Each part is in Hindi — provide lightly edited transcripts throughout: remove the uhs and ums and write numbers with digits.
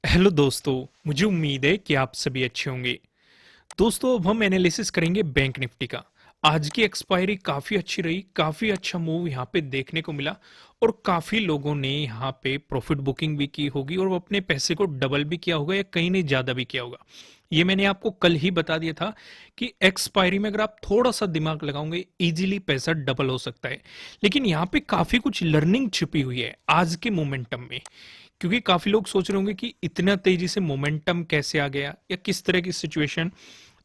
हेलो दोस्तों। मुझे उम्मीद है कि आप सभी अच्छे होंगे। दोस्तों, अब हम एनालिसिस करेंगे बैंक निफ्टी का। आज की एक्सपायरी काफ़ी अच्छी रही, काफ़ी अच्छा मूव यहाँ पे देखने को मिला और काफ़ी लोगों ने यहाँ पे प्रॉफिट बुकिंग भी की होगी और वो अपने पैसे को डबल भी किया होगा या कहीं नहीं ज़्यादा भी किया होगा। ये मैंने आपको कल ही बता दिया था कि एक्सपायरी में अगर आप थोड़ा सा दिमाग लगाओगे इजीली पैसा डबल हो सकता है। लेकिन यहाँ पे काफ़ी कुछ लर्निंग छिपी हुई है आज के मोमेंटम में, क्योंकि काफ़ी लोग सोच रहे होंगे कि इतना तेजी से मोमेंटम कैसे आ गया या किस तरह की सिचुएशन।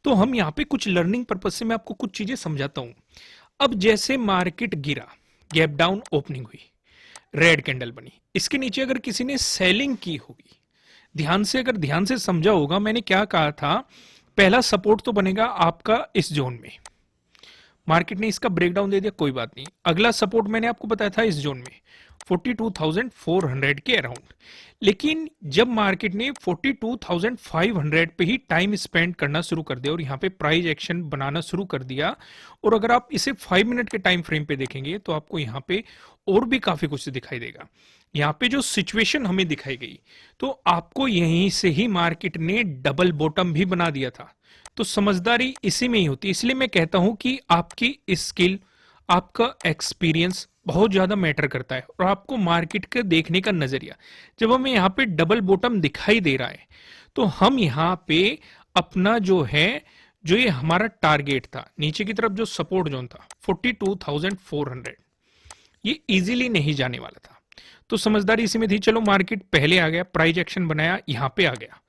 तो हम यहाँ पे कुछ लर्निंग पर्पज से मैं आपको कुछ चीजें समझाता हूँ। अब जैसे मार्केट गिरा, गैप डाउन ओपनिंग हुई, रेड कैंडल बनी, इसके नीचे अगर किसी ने सेलिंग की होगी, ध्यान से समझा होगा मैंने क्या कहा था। पहला सपोर्ट तो बनेगा आपका इस जोन में। मार्केट ने इसका ब्रेकडाउन दे दिया, कोई बात नहीं। अगला सपोर्ट मैंने आपको बताया था इस जोन में 42,400 के अराउंड। लेकिन जब मार्केट ने 42,500 पे ही टाइम स्पेंड करना शुरू कर दिया और यहाँ पे प्राइस एक्शन बनाना शुरू कर दिया, और अगर आप इसे 5 मिनट के टाइम फ्रेम पे देखेंगे तो आपको यहाँ पे और भी काफी कुछ दिखाई देगा। यहाँ पे जो सिचुएशन हमें दिखाई गई, तो आपको यहीं से ही मार्केट ने डबल बॉटम भी बना दिया था। तो समझदारी इसी में ही होती है। इसलिए मैं कहता हूं कि आपकी स्किल, आपका एक्सपीरियंस बहुत ज्यादा मैटर करता है और आपको मार्केट के देखने का नजरिया। जब हमें यहाँ पे डबल बॉटम दिखाई दे रहा है तो हम यहाँ पे अपना जो है, जो ये हमारा टारगेट था, नीचे की तरफ जो सपोर्ट जोन था 42,400, ये इजीली नहीं जाने वाला था। तो समझदारी इसी में थी। चलो मार्केट पहले आ गया, प्राइस एक्शन बनाया, यहाँ पे आ गया।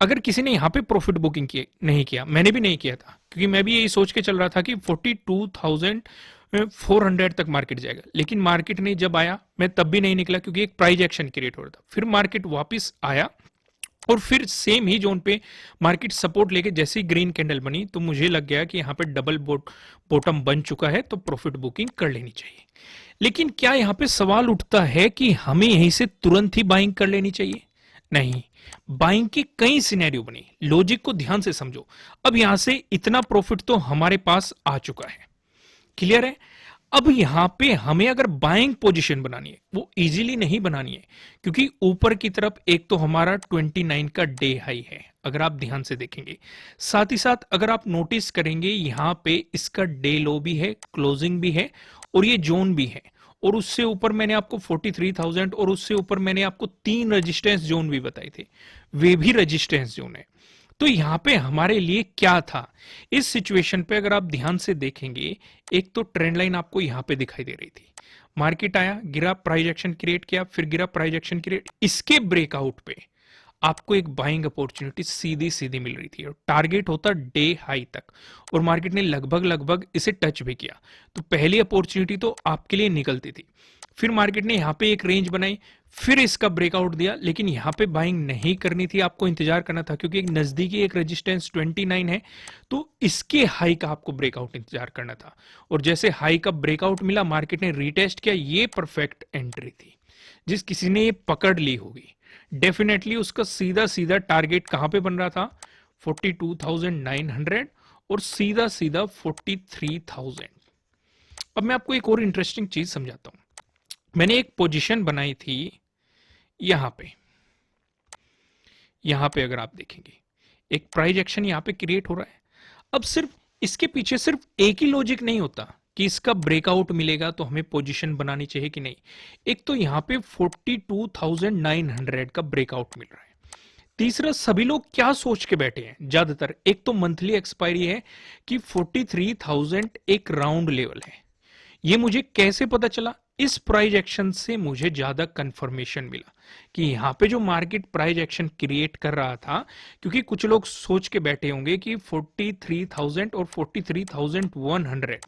अगर किसी ने यहाँ पे प्रॉफिट बुकिंग किए नहीं किया, मैंने भी नहीं किया था, क्योंकि मैं भी यही सोच के चल रहा था कि 42,400 तक मार्केट जाएगा। लेकिन मार्केट ने जब आया, मैं तब भी नहीं निकला क्योंकि एक प्राइस एक्शन क्रिएट हो रहा था। फिर मार्केट वापस आया और फिर सेम ही जोन पे मार्केट सपोर्ट लेके जैसे ही ग्रीन कैंडल बनी तो मुझे लग गया कि यहाँ पे डबल बॉटम बन चुका है, तो प्रॉफिट बुकिंग कर लेनी चाहिए। लेकिन क्या यहाँ पे सवाल उठता है कि हमें यहीं से तुरंत ही बाइंग कर लेनी चाहिए? नहीं, बाइंग की कई सिनेरियो बनी। लॉजिक को ध्यान से समझो। अब यहां से इतना प्रॉफिट तो हमारे पास आ चुका है, क्लियर है। अब यहां पे हमें अगर बाइंग पोजीशन बनानी है, वो इजीली नहीं बनानी है, क्योंकि ऊपर की तरफ एक तो हमारा 29 का डे हाई है, अगर आप ध्यान से देखेंगे। साथ ही साथ अगर आप नोटिस करेंगे यहां पे इसका डे लो भी है, क्लोजिंग भी है और ये जोन भी है। और उससे ऊपर मैंने आपको 43,000 और उससे ऊपर मैंने आपको 3 रेजिस्टेंस जोन भी बताए थे, वे भी रेजिस्टेंस जोन है। तो यहां पे हमारे लिए क्या था इस सिचुएशन पे, अगर आप ध्यान से देखेंगे, एक तो ट्रेंड लाइन आपको यहां पे दिखाई दे रही थी। मार्केट आया, गिरा, प्राइस एक्शन क्रिएट किया, फिर गिरा, प्राइस एक्शन क्रिएट, इसके ब्रेकआउट पे आपको एक बाइंग अपॉर्चुनिटी सीधी सीधी मिल रही थी और टारगेट होता डे हाई तक, और मार्केट ने लगभग लगभग इसे टच भी किया। तो पहली अपॉर्चुनिटी तो आपके लिए निकलती थी। फिर मार्केट ने यहाँ पे एक रेंज बनाई, फिर इसका ब्रेकआउट दिया, लेकिन यहाँ पे बाइंग नहीं करनी थी, आपको इंतजार करना था, क्योंकि एक नजदीकी एक रेजिस्टेंस 29 है, तो इसके हाई का आपको ब्रेकआउट इंतजार करना था। और जैसे हाई का ब्रेकआउट मिला, मार्केट ने रीटेस्ट किया, ये परफेक्ट एंट्री थी। जिस किसी ने ये पकड़ ली होगी, डेफिनेटली उसका सीधा सीधा टारगेट कहां पे बन रहा था, 42,900 और सीधा सीधा 43,000। अब मैं आपको एक और इंटरेस्टिंग चीज समझाता हूं। मैंने एक पोजीशन बनाई थी यहां पे, अगर आप देखेंगे एक प्राइस एक्शन यहां पे क्रिएट हो रहा है। अब सिर्फ इसके पीछे सिर्फ एक ही लॉजिक नहीं होता कि इसका ब्रेकआउट मिलेगा तो हमें पोजीशन बनानी चाहिए कि नहीं। एक तो यहां पे 42,900 का ब्रेकआउट मिल रहा है। तीसरा, सभी लोग क्या सोच के बैठे हैं ज्यादातर, एक तो मंथली एक्सपायरी है कि 43,000 एक राउंड लेवल है। ये मुझे कैसे पता चला? इस प्राइस एक्शन से मुझे ज्यादा कंफर्मेशन मिला कि यहां पे जो मार्केट प्राइस एक्शन क्रिएट कर रहा था, क्योंकि कुछ लोग सोच के बैठे होंगे कि 43,000 और 43,100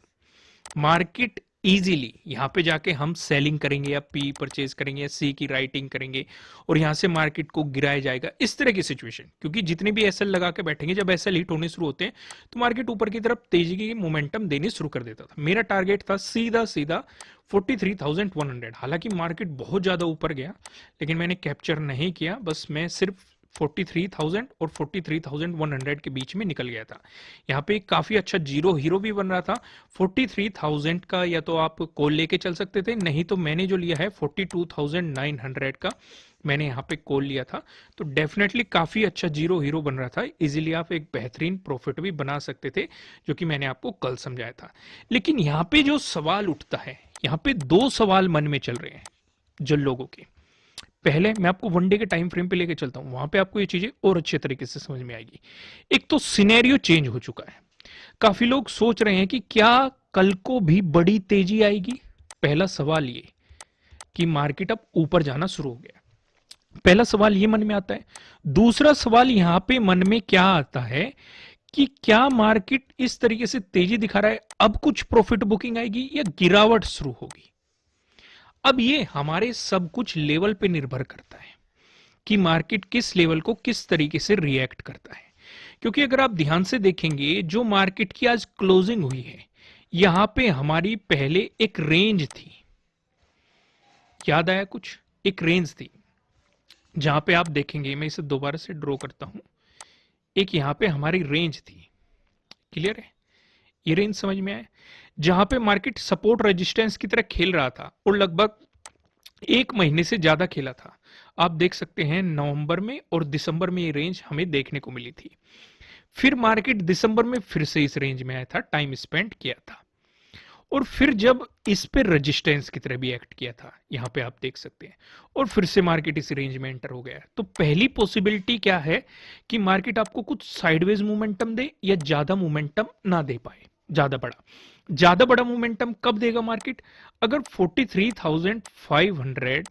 मार्केट इजीली यहां पे जाके हम सेलिंग करेंगे या पी परचेज करेंगे या सी की राइटिंग करेंगे और यहां से मार्केट को गिराया जाएगा, इस तरह की सिचुएशन। क्योंकि जितने भी एसएल लगा के बैठेंगे, जब एसएल हिट होने शुरू होते हैं तो मार्केट ऊपर की तरफ तेजी की मोमेंटम देनी शुरू कर देता था। मेरा टारगेट था सीधा सीधा 43,100। हालांकि मार्केट बहुत ज्यादा ऊपर गया, लेकिन मैंने कैप्चर नहीं किया, बस मैं सिर्फ 43,000 और 43,100 के बीच में निकल गया था। यहाँ पे काफी अच्छा जीरो हीरो भी बन रहा था। 43,000 का या तो आप कॉल लेके चल सकते थे, नहीं तो मैंने जो लिया है 42,900 का मैंने यहाँ पे कॉल लिया था। तो डेफिनेटली काफी अच्छा जीरो हीरो बन रहा था, इजीली आप एक बेहतरीन प्रॉफिट भी बना सकते थे, जो कि मैंने आपको कल समझाया था। लेकिन यहाँ पे जो सवाल उठता है, यहाँ पे दो सवाल मन में चल रहे हैं जो लोगों के। पहले मैं आपको वन डे के टाइम फ्रेम पे लेके चलता हूं, वहां पे आपको ये चीजें और अच्छे तरीके से समझ में आएगी। एक तो सिनेरियो चेंज हो चुका है। काफी लोग सोच रहे हैं कि क्या कल को भी बड़ी तेजी आएगी। पहला सवाल ये कि मार्केट अब ऊपर जाना शुरू हो गया, पहला सवाल ये मन में आता है। दूसरा सवाल यहां पे मन में क्या आता है कि क्या मार्केट इस तरीके से तेजी दिखा रहा है, अब कुछ प्रॉफिट बुकिंग आएगी या गिरावट शुरू होगी। अब ये हमारे सब कुछ लेवल पे निर्भर करता है कि मार्केट किस लेवल को किस तरीके से रिएक्ट करता है। क्योंकि अगर आप ध्यान से देखेंगे, जो मार्केट की आज क्लोजिंग हुई है, यहां पे हमारी पहले एक रेंज थी, याद आया कुछ, एक रेंज थी जहां पे आप देखेंगे, मैं इसे दोबारा से ड्रॉ करता हूं, एक यहां पे हमारी रेंज थी। क्लियर है, ये रेंज समझ में आया, जहां पे मार्केट सपोर्ट रेजिस्टेंस की तरह खेल रहा था और लगभग एक महीने से ज्यादा खेला था। आप देख सकते हैं नवंबर में और दिसंबर में ये रेंज हमें देखने को मिली थी। फिर मार्केट दिसंबर में फिर से इस रेंज में आया था, टाइम स्पेंड किया था, और फिर जब इस पे रेजिस्टेंस की तरह भी एक्ट किया था, यहां पे आप देख सकते हैं, और फिर से मार्केट इस रेंज में एंटर हो गया है। तो पहली पॉसिबिलिटी क्या है कि मार्केट आपको कुछ साइडवेज मोमेंटम दे या ज्यादा मोमेंटम ना दे पाए, ज्यादा बड़ा मोमेंटम कब देगा मार्केट, अगर 43,500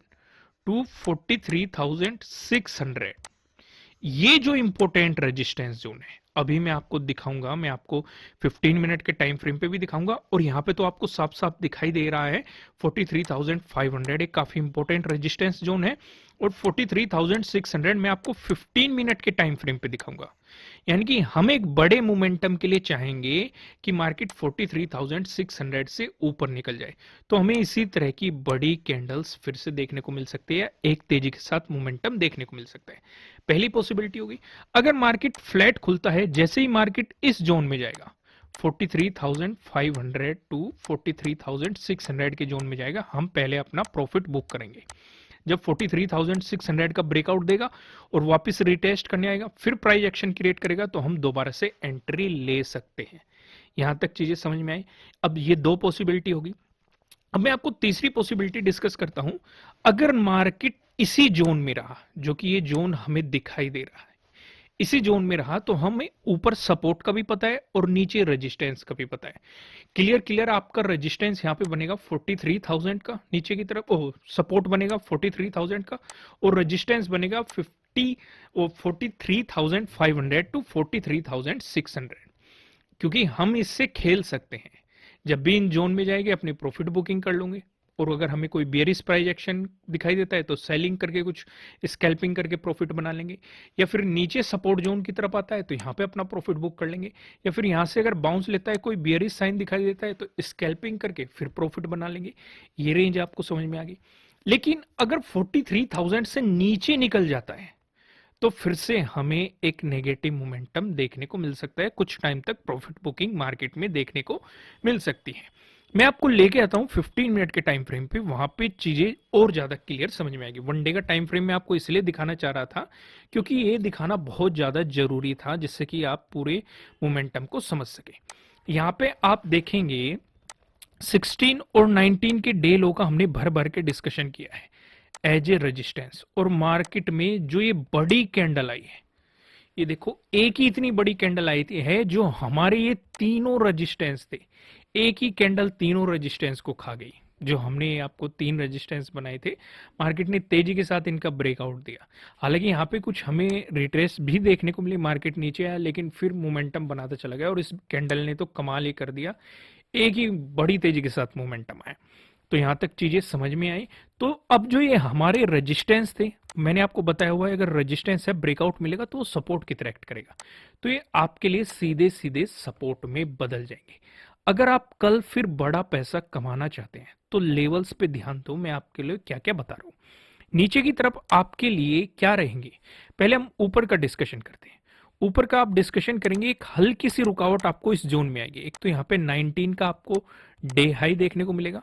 टू 43,600, ये जो इंपॉर्टेंट रेजिस्टेंस जोन है, अभी मैं आपको दिखाऊंगा, मैं आपको 15 मिनट के टाइम फ्रेम पे भी दिखाऊंगा, और यहां पे तो आपको साफ साफ दिखाई दे रहा है 43,500 एक काफी इंपॉर्टेंट रेजिस्टेंस जोन है, और 43,600 मैं आपको 15 मिनट के टाइम फ्रेम पे दिखाऊंगा। यानी कि हम एक बड़े मोमेंटम के लिए चाहेंगे कि मार्केट 43,600 से ऊपर निकल जाए, तो हमें इसी तरह की बड़ी कैंडल्स फिर से देखने को मिल सकती है, एक तेजी के साथ मोमेंटम देखने को मिल सकता है। पहली पॉसिबिलिटी होगी। अगर मार्केट फ्लैट खुलता है, जैसे ही मार्केट इस जोन में जाएगा 43,500 टू 43,600 के जोन में जाएगा, हम पहले अपना प्रॉफिट बुक करेंगे। जब 43,600 का ब्रेकआउट देगा और वापस रिटेस्ट करने आएगा, फिर प्राइस एक्शन क्रिएट करेगा, तो हम दोबारा से एंट्री ले सकते हैं। यहां तक चीजें समझ में आई। अब ये दो पॉसिबिलिटी होगी। अब मैं आपको तीसरी पॉसिबिलिटी डिस्कस करता हूं। अगर मार्केट इसी जोन में रहा, जो कि ये जोन हमें दिखाई दे रहा है, इसी जोन में रहा, तो हमें ऊपर सपोर्ट का भी पता है और नीचे रेजिस्टेंस का भी पता है। क्लियर आपका रेजिस्टेंस यहाँ पे बनेगा 43,000 का, नीचे की तरफ सपोर्ट बनेगा 43,000 का, और रेजिस्टेंस बनेगा 43,500 टू 43,600। क्योंकि हम इससे खेल सकते हैं, जब भी इन जोन में जाएंगे अपनी प्रॉफिट बुकिंग कर लूंगे, और अगर हमें कोई बियरिश प्राइस एक्शन दिखाई देता है तो सेलिंग करके कुछ स्कैल्पिंग करके प्रॉफिट बना लेंगे, या फिर नीचे सपोर्ट जोन की तरफ आता है तो यहाँ पे अपना प्रॉफिट बुक कर लेंगे, या फिर यहाँ से अगर बाउंस लेता है, कोई बियरिश साइन दिखाई देता है तो स्कैल्पिंग करके फिर प्रॉफिट बना लेंगे। ये रेंज आपको समझ में आ गई। लेकिन अगर 43,000 से नीचे निकल जाता है, तो फिर से हमें एक नेगेटिव मोमेंटम देखने को मिल सकता है, कुछ टाइम तक प्रॉफिट बुकिंग मार्केट में देखने को मिल सकती है। मैं आपको लेके आता हूं 15 मिनट के टाइम फ्रेम पे, वहां पे चीजें और ज्यादा क्लियर समझ में आएगी। वन डे का टाइम फ्रेम में आपको इसलिए दिखाना चाह रहा था क्योंकि ये दिखाना बहुत ज्यादा जरूरी था, जिससे कि आप पूरे मोमेंटम को समझ सके। यहाँ पे आप देखेंगे 16 और 19 के डे लो का हमने भर भर के डिस्कशन किया है एज ए रेजिस्टेंस, और मार्केट में जो ये बड़ी कैंडल आई है, ये देखो एक ही इतनी बड़ी कैंडल आई थी है, जो हमारे ये तीनों रेजिस्टेंस थे, एक ही कैंडल तीनों रेजिस्टेंस को खा गई। जो हमने आपको तीन रेजिस्टेंस बनाए थे, मार्केट ने तेजी के साथ इनका ब्रेकआउट दिया। हालांकि यहाँ पे कुछ हमें रिट्रेस भी देखने को मिली, मार्केट नीचे आया लेकिन फिर मोमेंटम बनाता चला गया, और इस कैंडल ने तो कमाल ही कर दिया, एक ही बड़ी तेजी के साथ मोमेंटम आया। तो यहां तक चीजें समझ में आई। तो अब जो ये हमारे रेजिस्टेंस थे, मैंने आपको बताया हुआ है अगर रेजिस्टेंस है ब्रेकआउट मिलेगा तो वो सपोर्ट की तरह एक्ट करेगा, तो ये आपके लिए सीधे सीधे सपोर्ट में बदल जाएंगे। अगर आप कल फिर बड़ा पैसा कमाना चाहते हैं तो लेवल्स पे ध्यान दो, मैं आपके लिए क्या क्या बता रहा हूं। नीचे की तरफ आपके लिए क्या रहेंगे, पहले हम ऊपर का डिस्कशन करते हैं। ऊपर का आप डिस्कशन करेंगे, एक हल्की सी रुकावट आपको इस जोन में आएगी। एक तो यहाँ पे 19 का आपको डे हाई देखने को मिलेगा,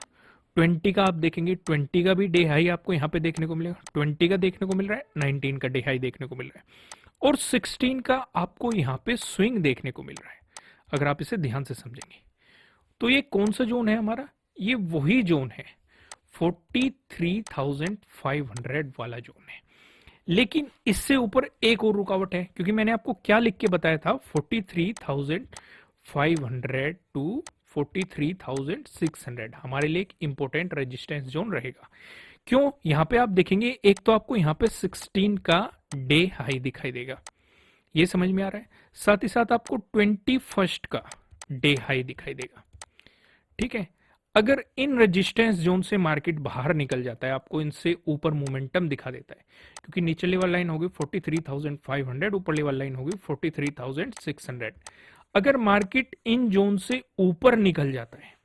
20 का आप देखेंगे 20 का भी डे हाई आपको यहाँ पे देखने को मिलेगा, 20 का देखने को मिल रहा है, 19 का डे हाई देखने को मिल रहा है, और 16 का आपको यहाँ पे स्विंग देखने को मिल रहा है। अगर आप इसे ध्यान से समझेंगे तो ये कौन सा जोन है हमारा, ये वही जोन है 43,500 वाला जोन है। लेकिन इससे ऊपर एक और रुकावट है, क्योंकि मैंने आपको क्या लिख के बताया था, 43,500 टू 43,600 हमारे लिए एक इंपॉर्टेंट रेजिस्टेंस जोन रहेगा। क्यों, यहां पे आप देखेंगे एक तो आपको यहां पे 16 का डे हाई दिखाई देगा, ये समझ में आ रहा है, साथ ही साथ आपको 21 का डे हाई दिखाई देगा। ठीक है, अगर इन रेजिस्टेंस जोन से मार्केट बाहर निकल जाता है, आपको इनसे ऊपर मोमेंटम दिखा देता है, क्योंकि नीचे लेवल लाइन होगी 43,500, ऊपर लेवल लाइन होगी 43,600। अगर मार्केट इन जोन से ऊपर निकल जाता है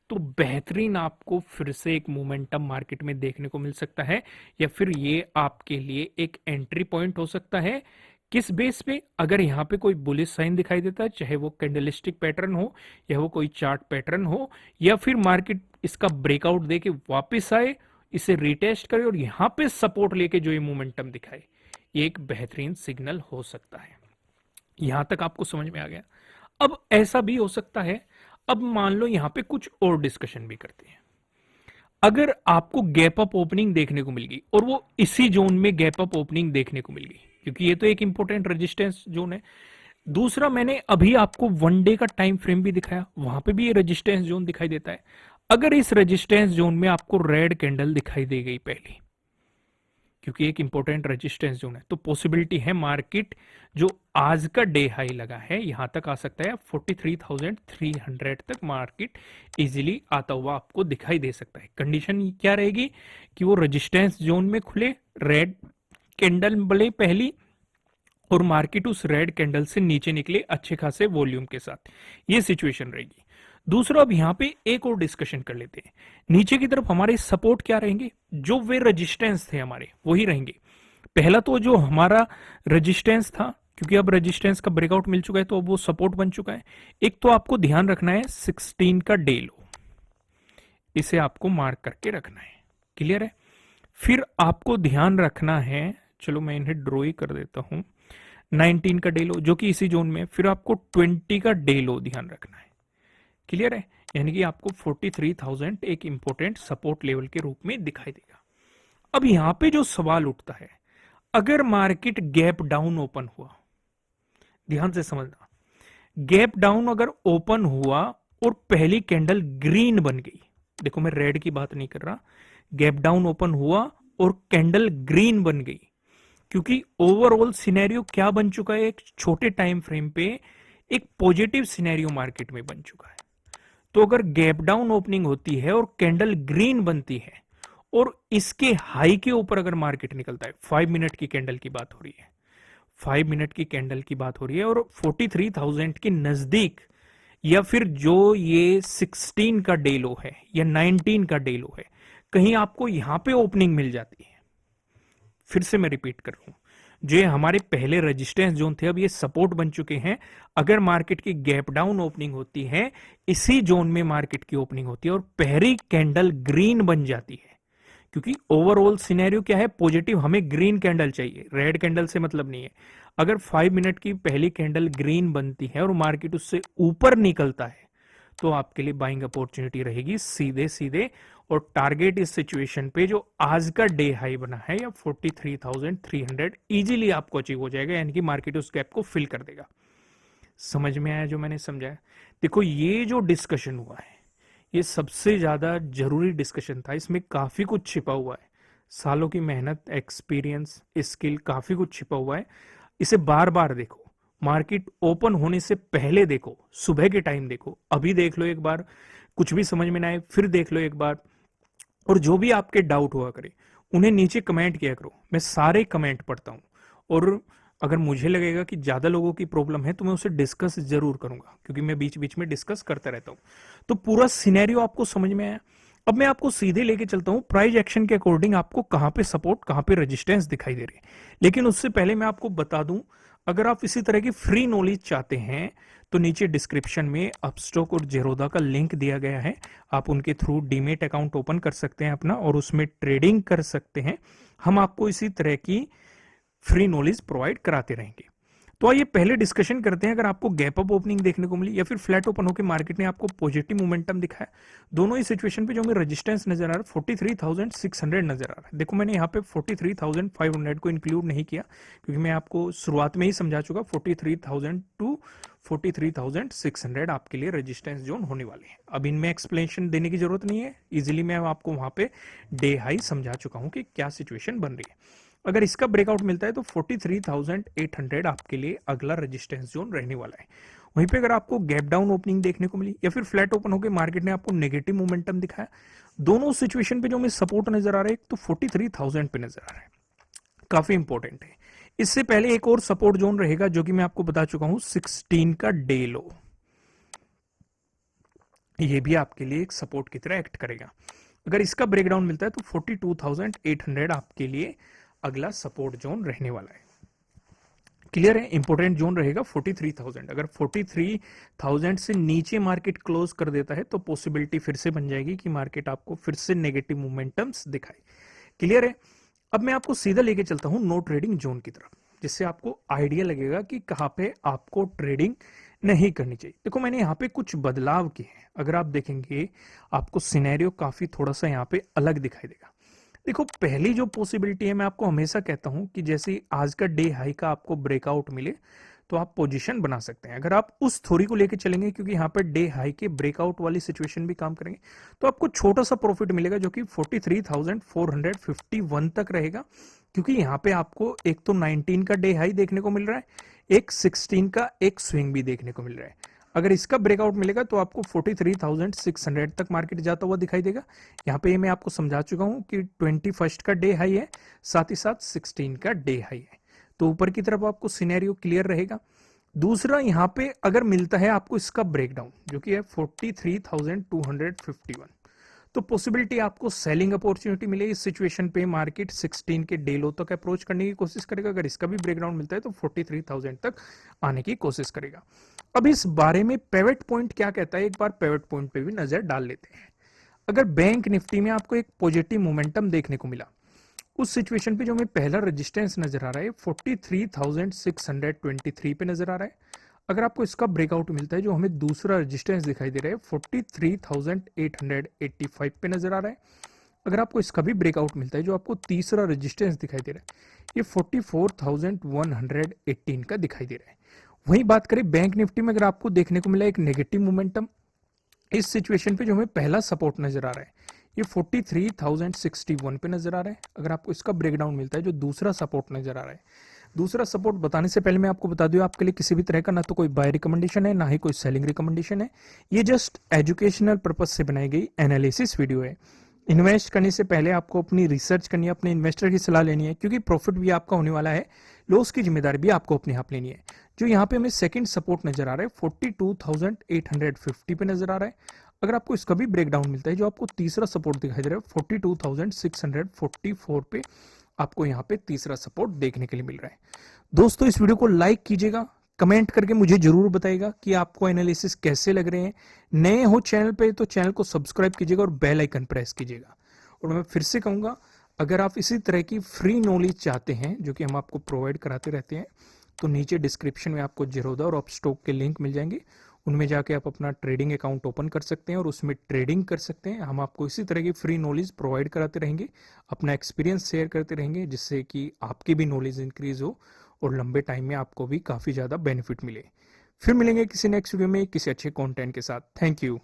तो बेहतरीन आपको फिर से एक मोमेंटम मार्केट में देखने को मिल सकता है, या फिर ये आपके लिए एक एंट्री पॉइंट हो सकता है। किस बेस पे, अगर यहाँ पे कोई बुलिश साइन दिखाई देता है, चाहे वो कैंडलस्टिक पैटर्न हो या वो कोई चार्ट पैटर्न हो, या फिर मार्केट इसका ब्रेकआउट देके वापस आए, इसे रिटेस्ट करे और यहाँ पे सपोर्ट लेके जो ये मोमेंटम दिखाए, ये एक बेहतरीन सिग्नल हो सकता है। यहां तक आपको समझ में आ गया। अब ऐसा भी हो सकता है, अब मान लो यहां पे कुछ और डिस्कशन भी करते हैं। अगर आपको गैप अप ओपनिंग देखने को मिल गई और वो इसी जोन में गैप अप ओपनिंग देखने को मिल गई, क्योंकि ये तो एक इंपॉर्टेंट रेजिस्टेंस जोन है। दूसरा, मैंने अभी आपको वन डे का टाइम फ्रेम भी दिखाया, वहां पे भी ये रेजिस्टेंस जोन दिखाई देता है। अगर इस रेजिस्टेंस जोन में आपको रेड कैंडल दिखाई दे गई पहली, क्योंकि एक इंपॉर्टेंट रेजिस्टेंस जोन है, तो पॉसिबिलिटी है मार्केट जो आज का डे हाई लगा है यहां तक आ सकता है, 43,300 तक मार्केट इजीली आता हुआ आपको दिखाई दे सकता है। कंडीशन क्या रहेगी कि वो रेजिस्टेंस जोन में खुले, रेड कैंडल बले पहली, और मार्केट उस रेड कैंडल से नीचे निकले अच्छे खासे वॉल्यूम के साथ, ये सिचुएशन रहेगी। दूसरा, अब यहां पे एक और डिस्कशन कर लेते हैं। नीचे की तरफ हमारे सपोर्ट क्या रहेंगे, जो वे रेजिस्टेंस थे हमारे वही रहेंगे। पहला तो जो हमारा रेजिस्टेंस था, क्योंकि अब रेजिस्टेंस का ब्रेकआउट मिल चुका है तो अब वो सपोर्ट बन चुका है। एक तो आपको ध्यान रखना है 16 का डे लो, इसे आपको मार्क करके रखना है, क्लियर है। फिर आपको ध्यान रखना है, चलो मैं इन्हें ड्रॉ ही कर देता हूं, 19 का डे लो जो कि इसी जोन में, फिर आपको 20 का डे लो ध्यान रखना है, क्लियर है। यानी कि आपको 43,000 एक इंपॉर्टेंट सपोर्ट लेवल के रूप में दिखाई देगा। अब यहां पे जो सवाल उठता है, अगर मार्केट गैप डाउन ओपन हुआ, ध्यान से समझना, गैप डाउन अगर ओपन हुआ और पहली कैंडल ग्रीन बन गई, देखो मैं रेड की बात नहीं कर रहा, गैप डाउन ओपन हुआ और कैंडल ग्रीन बन गई, क्योंकि ओवरऑल सिनेरियो क्या बन चुका है, एक छोटे टाइम फ्रेम पे एक पॉजिटिव सिनेरियो मार्केट में बन चुका है। तो अगर गैप डाउन ओपनिंग होती है और कैंडल ग्रीन बनती है और इसके हाई के ऊपर अगर मार्केट निकलता है, 5 मिनट की कैंडल की बात हो रही है, 5 मिनट की कैंडल की बात हो रही है, और 43,000 के नजदीक, या फिर जो ये 16 का डे लो है या 19 का डे लो है, कहीं आपको यहां पे ओपनिंग मिल जाती है, फिर से मैं रिपीट कर रहा हूं, जो ये हमारे पहले रेजिस्टेंस जोन थे अब ये सपोर्ट बन चुके हैं। अगर मार्केट की गैप डाउन ओपनिंग होती है, इसी जोन में मार्केट की ओपनिंग होती है और पहली कैंडल ग्रीन बन जाती है, क्योंकि ओवरऑल सिनेरियो क्या है, पॉजिटिव, हमें ग्रीन कैंडल चाहिए, रेड कैंडल से मतलब नहीं है। अगर 5 मिनट की पहली कैंडल ग्रीन बनती है और मार्केट उससे ऊपर निकलता है, तो आपके लिए बाइंग अपॉर्चुनिटी रहेगी सीधे सीधे, और टारगेट इस सिचुएशन पे जो आज का डे हाई बना है या 43,300 इजीली आपको अचीव हो जाएगा, यानी कि मार्केट उस गैप को फिल कर देगा। समझ में आया जो मैंने समझाया। देखो ये जो डिस्कशन हुआ है ये सबसे ज्यादा जरूरी डिस्कशन था, इसमें काफी कुछ छिपा हुआ है, सालों की मेहनत, एक्सपीरियंस, स्किल, काफी कुछ छिपा हुआ है। इसे बार बार देखो, मार्केट ओपन होने से पहले देखो, सुबह के टाइम देखो, अभी देख लो एक बार, कुछ भी समझ में ना आए फिर देख लो एक बार, और जो भी आपके डाउट हुआ करे उन्हें नीचे कमेंट किया करो, मैं सारे कमेंट पढ़ता हूं, और अगर मुझे लगेगा कि ज्यादा लोगों की प्रॉब्लम है तो मैं उसे डिस्कस जरूर करूंगा, क्योंकि मैं बीच बीच में डिस्कस करता रहता हूं। तो पूरा सिनेरियो आपको समझ में आया। अब मैं आपको सीधे लेके चलता हूं प्राइस एक्शन के अकॉर्डिंग आपको कहां पे सपोर्ट कहां पे रेजिस्टेंस दिखाई दे रही है। लेकिन उससे पहले मैं आपको बता दूं, अगर आप इसी तरह की फ्री नॉलेज चाहते हैं तो नीचे डिस्क्रिप्शन में अपस्टॉक और जेरोदा का लिंक दिया गया है। आप उनके थ्रू डीमेट अकाउंट ओपन कर सकते हैं अपना और उसमें ट्रेडिंग कर सकते हैं। हम आपको इसी तरह की फ्री नॉलेज प्रोवाइड कराते रहेंगे। तो आइए पहले डिस्कशन करते हैं, अगर आपको गैप अप ओपनिंग देखने को मिली या फिर फ्लैट ओपन होकर मार्केट ने आपको पॉजिटिव मोमेंटम दिखाया, दोनों ही सिचुएशन पे जो हमें रेजिस्टेंस नजर आ रहा है 43,600 नजर आ रहा है। देखो मैंने यहाँ पे 43,500 को इंक्लूड नहीं किया क्योंकि मैं आपको शुरुआत में ही समझा चुका 43,000 टू 43,600 आपके लिए रेजिस्टेंस जोन होने वाले हैं। अब इनमें एक्सप्लेनेशन देने की जरूरत नहीं है, इजिली मैं आपको वहां पे डे हाई समझा चुका हूं कि क्या सिचुएशन बन रही है। अगर इसका ब्रेकआउट मिलता है तो 43,800 आपके लिए अगला रेजिस्टेंस जोन रहने वाला है। वहीं पे अगर आपको गैप डाउन ओपनिंग देखने को मिली या फिर फ्लैट ओपन होकर मार्केट ने आपको नेगेटिव मोमेंटम दिखाया, दोनों सिचुएशन पे जो हमें सपोर्ट नजर आ रहा है, एक तो 43,000 पे नजर आ रहा है, काफी इंपॉर्टेंट है। इससे पहले एक और सपोर्ट जोन रहेगा जो कि मैं आपको बता चुका हूं 16 का डे लो, ये भी आपके लिए एक सपोर्ट की तरह एक्ट करेगा। अगर इसका ब्रेकडाउन मिलता है तो 42,800 आपके लिए अगला सपोर्ट जोन रहने वाला है। क्लियर है, इंपॉर्टेंट जोन रहेगा 43,000। अगर 43,000 से नीचे मार्केट क्लोज कर देता है तो पॉसिबिलिटी फिर से बन जाएगी कि मार्केट आपको फिर से नेगेटिव मोमेंटम्स दिखाए। क्लियर है। अब मैं आपको सीधा लेके चलता हूं नो ट्रेडिंग जोन की तरफ, जिससे आपको आइडिया लगेगा कि कहां पे आपको ट्रेडिंग नहीं करनी चाहिए। देखो मैंने यहाँ पे कुछ बदलाव किए हैं, अगर आप देखेंगे आपको सिनेरियो काफी थोड़ा सा यहाँ पे अलग दिखाई देगा। देखो पहली जो पॉसिबिलिटी है, मैं आपको हमेशा कहता हूं कि जैसे आज का डे हाई का आपको ब्रेकआउट मिले तो आप पोजीशन बना सकते हैं। अगर आप उस थ्योरी को लेके चलेंगे, क्योंकि यहाँ पर डे हाई के ब्रेकआउट वाली सिचुएशन भी काम करेंगे, तो आपको छोटा सा प्रॉफिट मिलेगा जो कि 43,451 तक रहेगा। क्योंकि यहाँ पे आपको एक तो 19 का डे हाई देखने को मिल रहा है, एक 16 का एक स्विंग भी देखने को मिल रहा है। अगर इसका ब्रेकआउट मिलेगा तो आपको 43,600 तक मार्केट जाता हुआ दिखाई देगा। यहाँ पे मैं आपको समझा चुका हूं कि 21 का डे हाई है, साथ ही साथ 16 का डे हाई है, तो ऊपर की तरफ आपको सिनेरियो क्लियर रहेगा। दूसरा यहाँ पे अगर मिलता है आपको इसका ब्रेकडाउन जो कि है 43,251, तो पॉसिबिलिटी आपको सेलिंग अपॉर्चुनिटी मिले। इस सिचुएशन पे मार्केट 16 के डे लो तक अप्रोच करने की कोशिश करेगा। अगर इसका भी ब्रेकडाउन मिलता है तो 43,000 तक आने की कोशिश करेगा। अब इस बारे में पेवेट पॉइंट क्या कहता है, एक बार पेवेट पॉइंट पे भी नजर डाल लेते हैं। अगर बैंक निफ्टी में आपको एक पॉजिटिव मोमेंटम देखने को मिला, उस सिचुएशन पे जो हमें पहला रेजिस्टेंस नजर आ रहा है 43,623 पे नजर आ रहा है। अगर आपको इसका ब्रेकआउट मिलता है, जो हमें दूसरा रेजिस्टेंस दिखाई दे रहा है 43,885 पे नजर आ रहा है। अगर आपको इसका भी ब्रेकआउट मिलता है, जो आपको तीसरा रेजिस्टेंस दिखाई दे रहा है, ये 44,118 का दिखाई दे रहा है। वहीं बात करें बैंक निफ्टी में, अगर आपको देखने को मिला एक नेगेटिव मोमेंटम, इस सिचुएशन पे जो हमें पहला सपोर्ट नजर आ रहा है ये 43,061 पे नजर आ रहा है। अगर आपको इसका ब्रेकडाउन मिलता है, जो दूसरा सपोर्ट नजर आ रहा है, दूसरा सपोर्ट बताने से पहले मैं आपको बता दूं, आपके लिए किसी भी तरह का ना तो कोई बाय रिकमेंडेशन है, ना ही कोई सेलिंग रिकमेंडेशन है। ये जस्ट एजुकेशनल पर्पज से बनाई गई एनालिसिस वीडियो है। इन्वेस्ट करने से पहले आपको अपनी रिसर्च करनी है, अपने इन्वेस्टर की सलाह लेनी है, क्योंकि प्रॉफिट भी आपका होने वाला है, लॉस की जिम्मेदारी भी आपको अपने आप लेनी है। जो यहाँ पे हमें सेकंड सपोर्ट नजर आ रहा है 42,850 पे नजर आ रहा है। अगर आपको इसका भी ब्रेकडाउन मिलता है, जो आपको तीसरा सपोर्ट दिखाई दे रहा है 42,644 पे, आपको यहाँ पे तीसरा सपोर्ट देखने के लिए मिल रहा है। दोस्तों इस वीडियो को लाइक कीजिएगा, कमेंट करके मुझे जरूर बताइएगा कि आपको एनालिसिस कैसे लग रहे हैं। नए हो चैनल पे तो चैनल को सब्सक्राइब कीजिएगा और बेल आइकन प्रेस कीजिएगा। और मैं फिर से कहूंगा, अगर आप इसी तरह की फ्री नॉलेज चाहते हैं जो कि हम आपको प्रोवाइड कराते रहते हैं, तो नीचे डिस्क्रिप्शन में आपको जेरोदा और अपस्टॉक के लिंक मिल जाएंगे। उनमें जाके आप अपना ट्रेडिंग अकाउंट ओपन कर सकते हैं और उसमें ट्रेडिंग कर सकते हैं। हम आपको इसी तरह की फ्री नॉलेज प्रोवाइड कराते रहेंगे, अपना एक्सपीरियंस शेयर करते रहेंगे, जिससे कि आपकी भी नॉलेज इंक्रीज हो और लंबे टाइम में आपको भी काफ़ी ज़्यादा बेनिफिट मिले। फिर मिलेंगे किसी नेक्स्ट वीडियो में किसी अच्छे कंटेंट के साथ। Thank you.